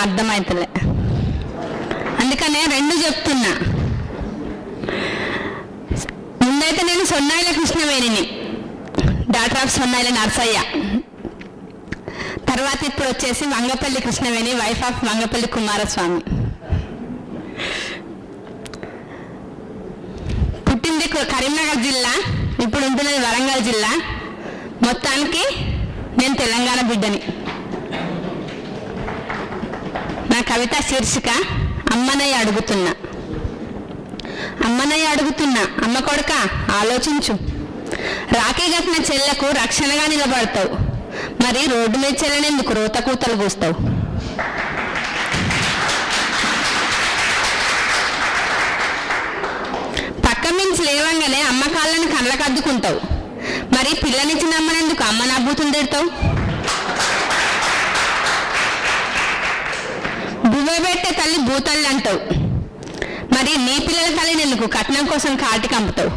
అర్థమవుతలే, అందుకనే రెండు చెప్తున్నా. ముందైతే నేను సొన్నాయిల కృష్ణవేణిని, డాక్టర్ ఆఫ్ సొన్నాయిల నర్సయ్య. తర్వాత ఇప్పుడు వచ్చేసి వంగపల్లి కృష్ణవేణి, వైఫ్ ఆఫ్ వంగపల్లి కుమారస్వామి. పుట్టింది కరీంనగర్ జిల్లా, ఇప్పుడు ఉంటున్నది వరంగల్ జిల్లా. మొత్తానికి నేను తెలంగాణ బిడ్డని. నా కవిత శీర్షిక అమ్మనయ్య అడుగుతున్నా. అమ్మనయ్య అడుగుతున్నా, అమ్మ కొడుక ఆలోచించు. రాఖీ కట్టిన చెల్లకు రక్షణగా నిలబడతావు, మరి రోడ్డు మీద చెల్లెనెందుకు రోత కూతలు కూస్తావు? పక్క మించి లేవంగానే అమ్మ కాళ్ళని కళ్ళకు అద్దుకుంటావు, మరి పిల్లనిచ్చిన అమ్మనెందుకు అమ్మ నవ్వుతుంది తిడతావు? బువ్వ పెట్టే తల్లి భూతల్లి అంటావు, మరి నీ పిల్లల తల్లిని ఎందుకు కట్నం కోసం కాటి కంపుతావు?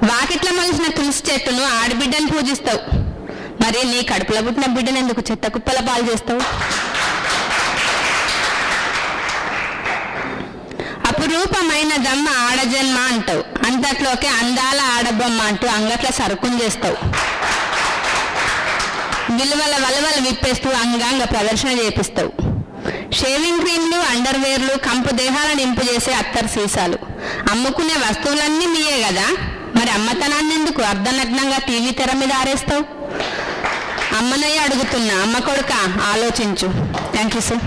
వాకిట్ల మలిసిన తులసి చెట్టును ఆడబిడ్డను పూజిస్తావు, మరి నీ కడుపులో పుట్టిన బిడ్డను ఎందుకు చెత్త కుప్పల పాలు చేస్తావు? అపురూపమైన దమ్మ ఆడజన్మ అంటావు, అంతట్లోకే అందాల ఆడబొమ్మ అంటూ అంగట్ల సరుకుని చేస్తావు. విలువల వలవలు విప్పేస్తూ అంగాంగ ప్రదర్శన చేపిస్తావు. షేవింగ్ క్రీమ్లు, అండర్వేర్లు, కంపు దేహాలను నింపు చేసే అత్తరు సీసాలు, అమ్ముకునే వస్తువులన్నీ మీయే కదా, మరి అమ్మతనాన్ని ఎందుకు అర్ధనగ్నంగా టీవీ తెర మీద ఆరేస్తావు? అమ్మనయ్య అడుగుతున్నా, అమ్మ కొడుక ఆలోచించు. Thank you sir.